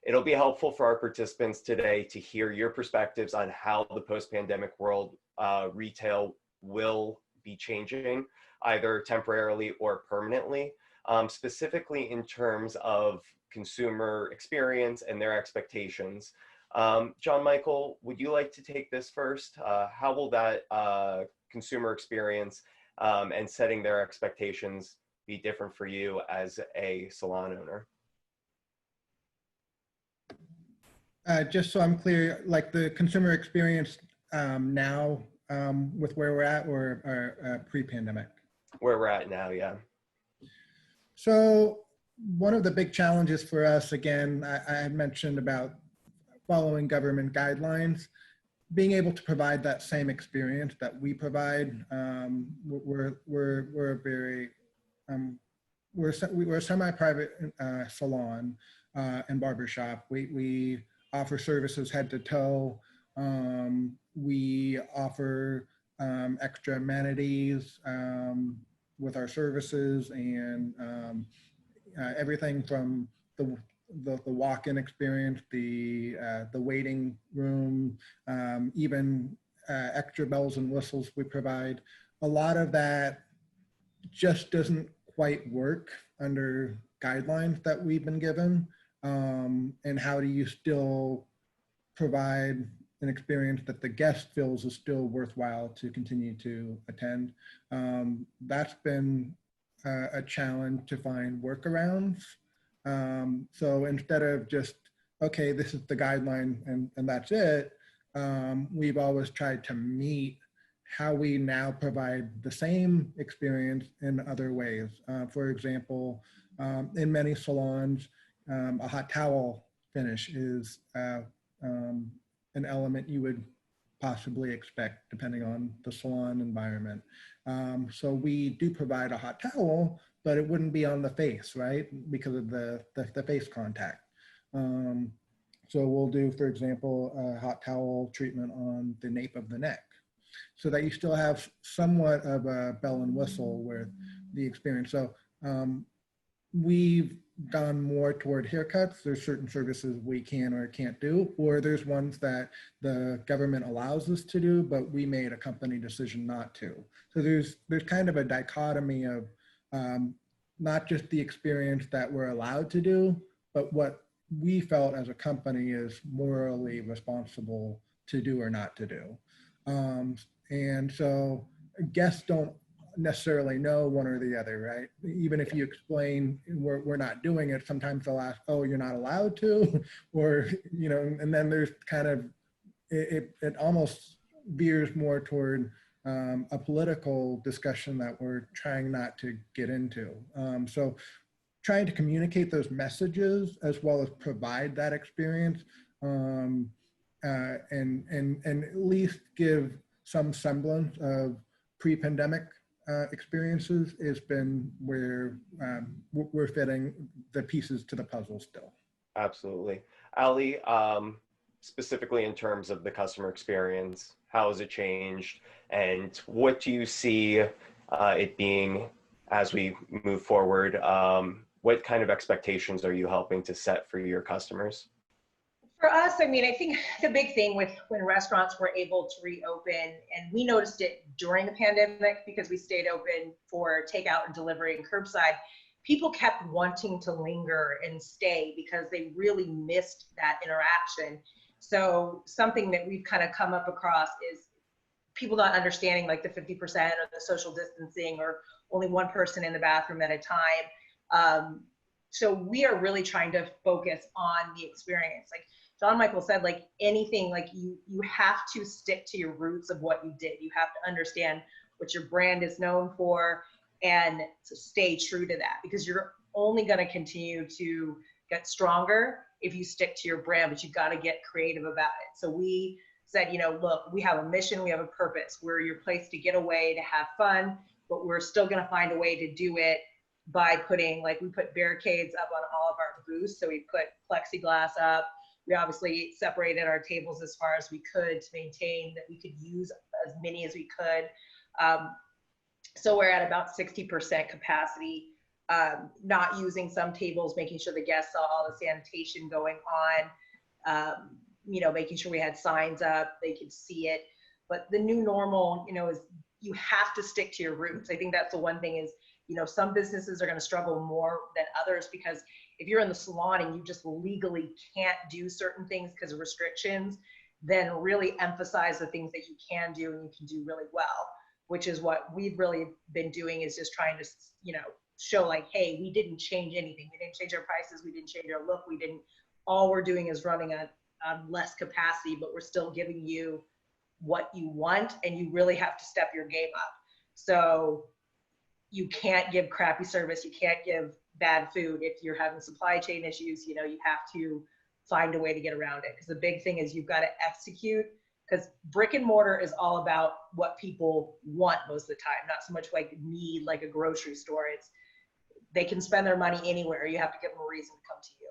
It'll be helpful for our participants today to hear your perspectives on how the post-pandemic world retail will be changing, either temporarily or permanently, specifically in terms of consumer experience and their expectations. John Michael, would you like to take this first? How will that consumer experience and setting their expectations be different for you as a salon owner? Just so I'm clear, like the consumer experience now with where we're at, or pre-pandemic? Where we're at now, yeah. So one of the big challenges for us, again, I had mentioned about following government guidelines, being able to provide that same experience that we provide. We're a semi-private salon and barbershop. We offer services head to toe. We offer extra amenities with our services, and everything from the walk-in experience, the waiting room, even extra bells and whistles we provide. A lot of that just doesn't quite work under guidelines that we've been given. And how do you still provide an experience that the guest feels is still worthwhile to continue to attend? That's been a challenge to find workarounds. So instead of just, okay, this is the guideline and that's it, we've always tried to meet how we now provide the same experience in other ways. For example, in many salons, a hot towel finish is an element you would possibly expect depending on the salon environment. So we do provide a hot towel, but it wouldn't be on the face, right? Because of the face contact. So we'll do, for example, a hot towel treatment on the nape of the neck, so that you still have somewhat of a bell and whistle with the experience. So we've gone more toward haircuts. There's certain services we can or can't do, or there's ones that the government allows us to do, but we made a company decision not to. So there's kind of a dichotomy of not just the experience that we're allowed to do, but what we felt as a company is morally responsible to do or not to do. And so guests don't necessarily know one or the other, right? Even if you explain we're not doing it, sometimes they'll ask, oh, you're not allowed to, or, you know, and then there's kind of, it almost veers more toward a political discussion that we're trying not to get into. So trying to communicate those messages as well as provide that experience, and at least give some semblance of pre-pandemic experiences has been where we're fitting the pieces to the puzzle still. Absolutely. Ali, specifically in terms of the customer experience, how has it changed? And what do you see it being as we move forward? What kind of expectations are you helping to set for your customers? For us, I mean, I think the big thing with when restaurants were able to reopen, and we noticed it during the pandemic because we stayed open for takeout and delivery and curbside, people kept wanting to linger and stay because they really missed that interaction. So something that we've kind of come up across is people not understanding like the 50% or the social distancing or only one person in the bathroom at a time. So we are really trying to focus on the experience. Like John Michael said, like anything, like you have to stick to your roots of what you did. You have to understand what your brand is known for and to stay true to that, because you're only going to continue to get stronger if you stick to your brand, but you've got to get creative about it. So we said, you know, look, we have a mission, we have a purpose. We're your place to get away, to have fun, but we're still going to find a way to do it by putting, like, we put barricades up on all of our booths. So we put plexiglass up. We obviously separated our tables as far as we could to maintain that we could use as many as we could. So we're at about 60% capacity. not using some tables, making sure the guests saw all the sanitation going on, you know, making sure we had signs up, they could see it. But the new normal, you know, is you have to stick to your roots. I think that's the one thing is, you know, some businesses are going to struggle more than others because if you're in the salon and you just legally can't do certain things because of restrictions, then really emphasize the things that you can do and you can do really well, which is what we've really been doing, is just trying to, you know, show like, hey, we didn't change anything. We didn't change our prices. We didn't change our look. We didn't, all we're doing is running on less capacity, but we're still giving you what you want, and you really have to step your game up. So you can't give crappy service. You can't give bad food. If you're having supply chain issues, you know, you have to find a way to get around it. Because the big thing is you've got to execute, because brick and mortar is all about what people want most of the time, not so much like need, like a grocery store. It's, they can spend their money anywhere. You have to give them a reason to come to you.